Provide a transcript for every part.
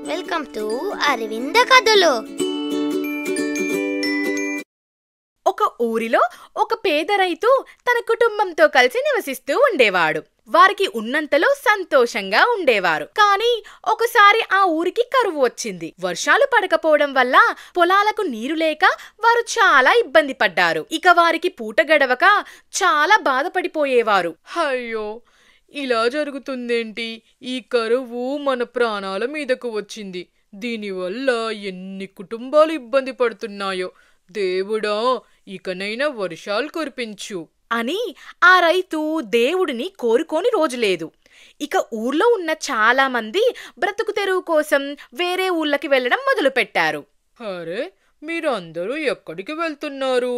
Welcome to Aravinda కథలు. ఒక ఊరిలో ఒక పేద రైతు తన కుటుంబంతో కలిసి నివసిస్తూ ఉండేవాడు. వారికి ఉన్నంతలో సంతోషంగా ఉండేవారు. కానీ ఒకసారి ఆ ఊరికి కరువు వచ్చింది. వర్షాలు పడకపోవడం వల్ల పొలాలకు నీరు లేక వారు చాలా ఇబ్బంది పడ్డారు. ఇక వారికి పూట గడవక చాలా బాధపడిపోయేవారు. అయ్యో, ఇలా జరుగుతుందేంటి? ఈ కరువు మన ప్రాణాల మీదకు వచ్చింది. దీనివల్ల ఎన్ని కుటుంబాలు ఇబ్బంది పడుతున్నాయో. దేవుడా, ఇకనైనా వర్షాలు కురిపించు అని ఆ రైతు దేవుడిని కోరుకోని రోజులేదు. ఇక ఊర్లో ఉన్న చాలా మంది బ్రతుకు తెరువు కోసం వేరే ఊళ్ళకి వెళ్ళడం మొదలుపెట్టారు. అరే, మీరందరూ ఎక్కడికి వెళ్తున్నారు?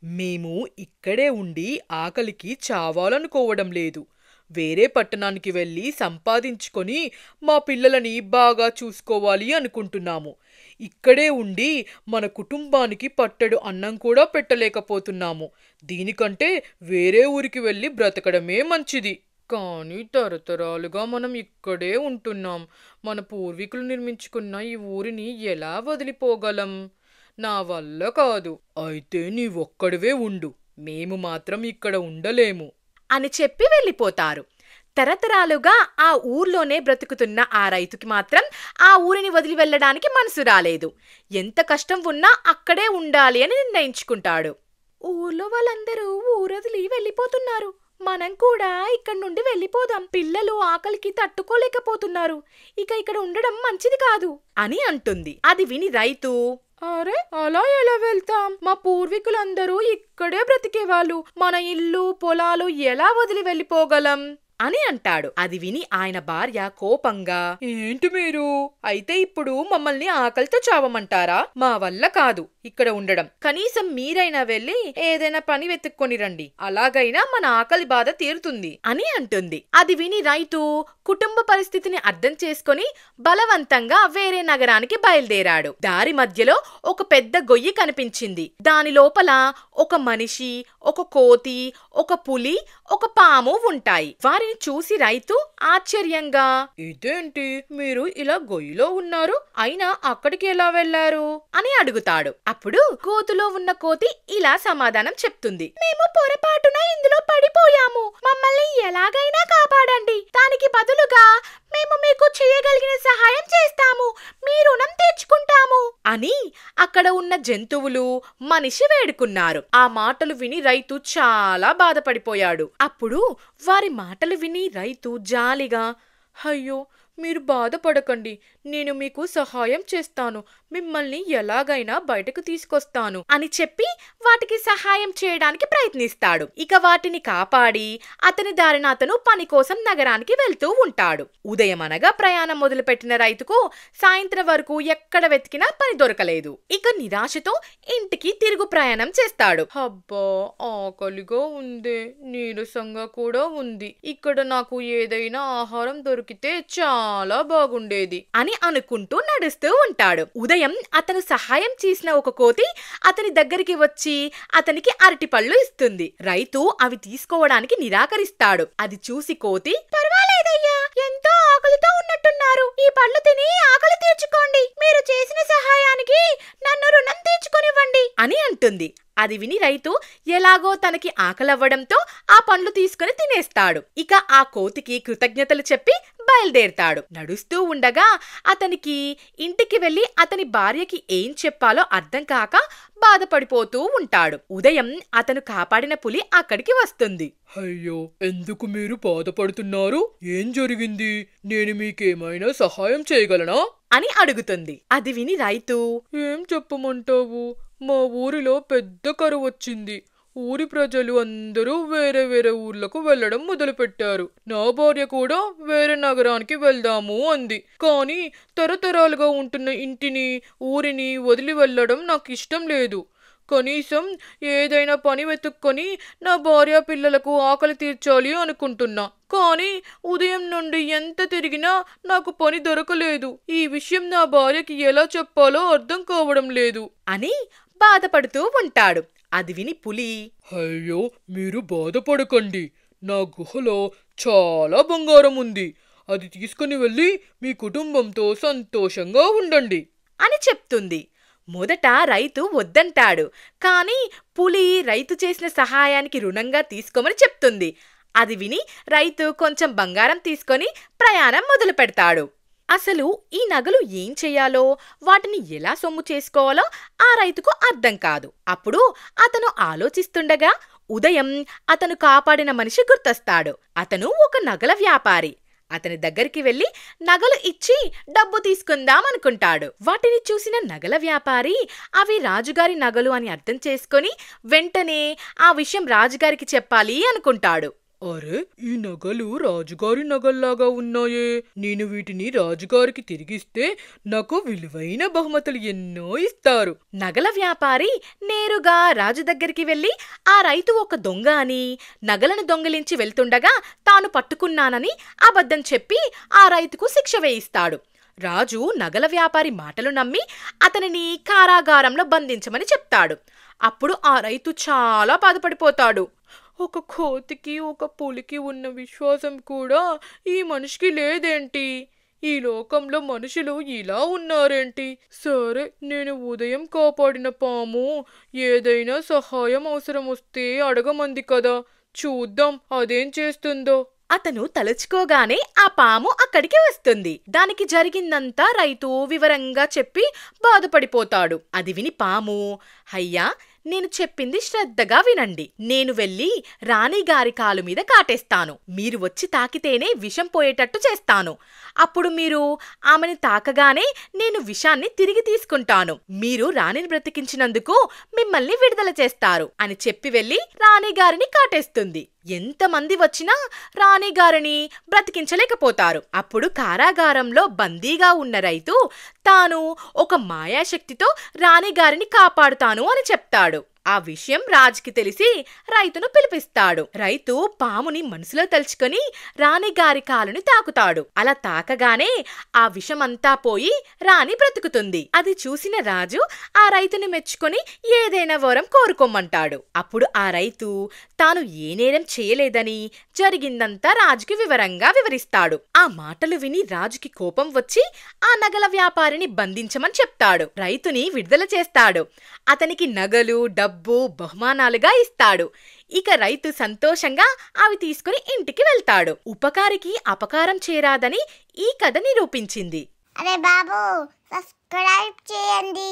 మేము ఇక్కడే ఉండి ఆకలికి చావాలనుకోవడం లేదు. వేరే పట్టణానికి వెళ్ళి సంపాదించుకొని మా పిల్లలని బాగా చూసుకోవాలి అనుకుంటున్నాము. ఇక్కడే ఉండి మన కుటుంబానికి పట్టెడు అన్నం కూడా పెట్టలేకపోతున్నాము. దీనికంటే వేరే ఊరికి వెళ్ళి బ్రతకడమే మంచిది. కానీ తరతరాలుగా మనం ఇక్కడే ఉంటున్నాం. మన పూర్వీకులు నిర్మించుకున్న ఈ ఊరిని ఎలా వదిలిపోగలం? నా వల్ల కాదు. అయితే నీవొక్కడివే ఉండు, మేము మాత్రం ఇక్కడ ఉండలేము అని చెప్పి వెళ్ళిపోతారు. తరతరాలుగా ఆ ఊర్లోనే బ్రతుకుతున్న ఆ రైతుకి మాత్రం ఆ ఊరిని వదిలి వెళ్ళడానికి మనసు రాలేదు. ఎంత కష్టం ఉన్నా అక్కడే ఉండాలి అని నిర్ణయించుకుంటాడు. ఊర్లో వాళ్ళందరూ ఊరొదిలి వెళ్ళిపోతున్నారు, మనం కూడా ఇక్కడి నుండి వెళ్ళిపోదాం. పిల్లలు ఆకలికి తట్టుకోలేకపోతున్నారు, ఇక ఇక్కడ ఉండడం మంచిది కాదు అని అంటుంది. అది విని రైతు, అరే, అలా ఎలా వెళ్తాం? మా పూర్వీకులందరూ ఇక్కడే బ్రతికేవాళ్ళు. మన ఇల్లు పొలాలు ఎలా వదిలి వెళ్ళిపోగలం అని అంటాడు. అది విని ఆయన భార్య కోపంగా, ఏంటి మీరు? అయితే ఇప్పుడు మమ్మల్ని ఆకలితో చావమంటారా? మా వల్ల కాదు ఇక్కడ ఉండడం. కనీసం మీరైనా వెళ్ళి ఏదైనా పని వెతుక్కొని రండి, అలాగైనా మన ఆకలి బాధ తీరుతుంది అని అంటుంది. అది విని రైతు కుటుంబ పరిస్థితిని అర్థం చేసుకొని బలవంతంగా వేరే నగరానికి బయలుదేరాడు. దారి మధ్యలో ఒక పెద్ద గొయ్యి కనిపించింది. దాని లోపల ఒక మనిషి, ఒక కోతి, ఒక పులి, ఒక పాము ఉంటాయి. వారిని చూసి రైతు ఆశ్చర్యంగా, ఇదేంటి, మీరు ఇలా గొయ్యిలో ఉన్నారు, అయినా అక్కడికి ఎలా వెళ్లారు అని అడుగుతాడు. అప్పుడు కోతులో ఉన్న కోతి ఇలా సమాధానం చెప్తుంది, మేము పొరపాటున ఇందులో పడిపోయాము, మమ్మల్ని ఎలాగైనా కాపాడండి. దానికి బదులుగా మేము మీకు చేయగలిగిన సహాయం చేస్తాము, మీ రుణం తీర్చుకుంటాము అని అక్కడ ఉన్న జంతువులు మనిషి వేడుకున్నారు. ఆ మాటలు విని రైతు చాలా బాధపడిపోయాడు. అప్పుడు వారి మాటలు విని రైతు జాలిగా, అయ్యో, మీరు బాధపడకండి, నేను మీకు సహాయం చేస్తాను, మిమ్మల్ని ఎలాగైనా బయటకు తీసుకొస్తాను అని చెప్పి వాటికి సహాయం చేయడానికి ప్రయత్నిస్తాడు. ఇక వాటిని కాపాడి అతని దారిన అతను పని కోసం నగరానికి వెళ్తూ ఉంటాడు. ఉదయం అనగా ప్రయాణం మొదలుపెట్టిన రైతుకు సాయంత్రం వరకు ఎక్కడ వెతికినా పని దొరకలేదు. ఇక నిరాశతో ఇంటికి తిరుగు ప్రయాణం చేస్తాడు. అబ్బా, ఆకలిగా ఉంది, నీరసంగా కూడా ఉంది. ఇక్కడ నాకు ఏదైనా ఆహారం దొరికితే చాలా బాగుండేది అని అనుకుంటూ నడుస్తూ ఉంటాడు. ఉదయం అతను సహాయం చేసిన ఒక కోతి అతని దగ్గరికి వచ్చి అతనికి అరటిపళ్ళు ఇస్తుంది. రైతు అవి తీసుకోవడానికి నిరాకరిస్తాడు. అది చూసి కోతి, పర్వాలేదయ్యా, ఎంతో ఆకలితో ఉన్నట్టున్నారు, ఈ పళ్ళు తిని ఆకలి తీర్చుకోండి, మీరు చేసిన సహాయానికి నన్ను రుణం తీర్చుకొనివ్వండి అని అంటుంది. అది విని రైతు ఎలాగో తనకి ఆకలవ్వడంతో ఆ పండ్లు తీసుకుని తినేస్తాడు. ఇక ఆ కోతికి కృతజ్ఞతలు చెప్పి బయలుదేరతాడు. నడుస్తూ ఉండగా అతనికి ఇంటికి వెళ్లి అతని భార్యకి ఏం చెప్పాలో అర్థం కాక బాధపడిపోతూ ఉంటాడు. ఉదయం అతను కాపాడిన పులి అక్కడికి వస్తుంది. అయ్యో, ఎందుకు మీరు బాధపడుతున్నారు? ఏం జరిగింది? నేను మీకేమైనా సహాయం చేయగలనా అని అడుగుతుంది. అది విని రైతు, ఏం చెప్పమంటావు? మా ఊరిలో పెద్ద కరువు వచ్చింది. ఊరి ప్రజలు అందరూ వేరే వేరే ఊర్లకు వెళ్లడం మొదలుపెట్టారు. నా భార్య కూడా వేరే నగరానికి వెళ్దాము అంది. కానీ తరతరాలుగా ఉంటున్న ఇంటిని, ఊరిని వదిలి వెళ్లడం నాకు ఇష్టం లేదు. కనీసం ఏదైనా పని వెతుక్కొని నా భార్య పిల్లలకు ఆకలి తీర్చాలి అనుకుంటున్నా. కానీ ఉదయం నుండి ఎంత తిరిగినా నాకు పని దొరకలేదు. ఈ విషయం నా భార్యకి ఎలా చెప్పాలో అర్థం కావడం లేదు అని బాధపడుతూ ఉంటాడు. అది విని పులి, అయ్యో, మీరు బాధపడకండి, నా గుహలో చాలా బంగారం ఉంది. అది తీసుకుని వెళ్ళి మీ కుటుంబంతో సంతోషంగా ఉండండి అని చెప్తుంది. మొదట రైతు వద్దంటాడు, కానీ పులి రైతు చేసిన సహాయానికి రుణంగా తీసుకోమని చెప్తుంది. అది విని రైతు కొంచెం బంగారం తీసుకొని ప్రయాణం మొదలు పెడతాడు. అసలు ఈ నగలు ఏం చెయ్యాలో, వాటిని ఎలా సొమ్ము చేసుకోవాలో ఆ రైతుకు అర్థం కాదు. అప్పుడు అతను ఆలోచిస్తుండగా ఉదయం అతను కాపాడిన మనిషి గుర్తొస్తాడు. అతను ఒక నగల వ్యాపారి. అతని దగ్గరికి వెళ్లి నగలు ఇచ్చి డబ్బు తీసుకుందామనుకుంటాడు. వాటిని చూసిన నగల వ్యాపారి అవి రాజుగారి నగలు అని అర్థం చేసుకొని వెంటనే ఆ విషయం రాజుగారికి చెప్పాలి అనుకుంటాడు. అరే, ఈ నగలు రాజుగారి నగల్లాగా ఉన్నాయే. నేను వీటిని రాజుగారికి తిరిగిస్తే నాకు విలువైన బహుమతులు ఎన్నో ఇస్తారు. నగల వ్యాపారి నేరుగా రాజు దగ్గరికి వెళ్లి ఆ రైతు ఒక దొంగ అని, నగలను దొంగిలించి వెళ్తుండగా తాను పట్టుకున్నానని అబద్ధం చెప్పి ఆ రైతుకు శిక్ష వేయిస్తాడు. రాజు నగల వ్యాపారి మాటలు నమ్మి అతనిని కారాగారంలో బంధించమని చెప్తాడు. అప్పుడు ఆ రైతు చాలా బాధపడిపోతాడు. ఒక కోతికి ఒక పులికి ఉన్న విశ్వాసం కూడా ఈ మనిషికి లేదేంటి? ఈ లోకంలో మనుషులు ఇలా ఉన్నారేంటి? సరే, నేను ఉదయం కాపాడిన పాము ఏదైనా సహాయం అవసరం వస్తే అడగమంది కదా, చూద్దాం అదేం చేస్తుందో. అతను తలుచుకోగానే ఆ పాము అక్కడికి వస్తుంది. దానికి జరిగిందంతా రైతు వివరంగా చెప్పి బాధపడిపోతాడు. అది విని పాము, అయ్యా, నేను చెప్పింది శ్రద్ధగా వినండి. నేను వెళ్ళి రాణిగారి కాలు మీద కాటేస్తాను. మీరు వచ్చి తాకితేనే విషం పోయేటట్టు చేస్తాను. అప్పుడు మీరు ఆమెను తాకగానే నేను విషాన్ని తిరిగి తీసుకుంటాను. మీరు రాణిని బ్రతికించినందుకు మిమ్మల్ని విడుదల చేస్తారు అని చెప్పి వెళ్ళి రాణిగారిని కాటేస్తుంది. ఎంతమంది వచ్చినా రాణిగారిని బ్రతికించలేకపోతారు. అప్పుడు కారాగారంలో బందీగా ఉన్న రైతు తాను ఒక మాయాశక్తితో రాణిగారిని కాపాడుతాను అని చెప్తాడు. ఆ విషయం రాజుకి తెలిసి రైతును పిలిపిస్తాడు. రైతు పాముని మనసులో తలుచుకొని రాణిగారి కాలుని తాకుతాడు. అలా తాకగానే ఆ విషమంతా పోయి రాణి బ్రతుకుతుంది. అది చూసిన రాజు ఆ రైతుని మెచ్చుకొని ఏదైనా వరం కోరుకోమంటాడు. అప్పుడు ఆ రైతు తాను ఏ నేరం చేయలేదని జరిగిందంతా రాజుకి వివరంగా వివరిస్తాడు. ఆ మాటలు విని రాజుకి కోపం వచ్చి ఆ నగల వ్యాపారిని బంధించమని చెప్తాడు. రైతుని విడుదల చేస్తాడు. అతనికి నగలు, డబ్బు బహుమానాలుగా ఇస్తాడు. ఇక రైతు సంతోషంగా అవి తీసుకుని ఇంటికి వెళ్తాడు. ఉపకారికి అపకారం చేరాదని ఈ కథ నిరూపించింది. అరే బాబు, సబ్స్క్రైబ్ చేయండి.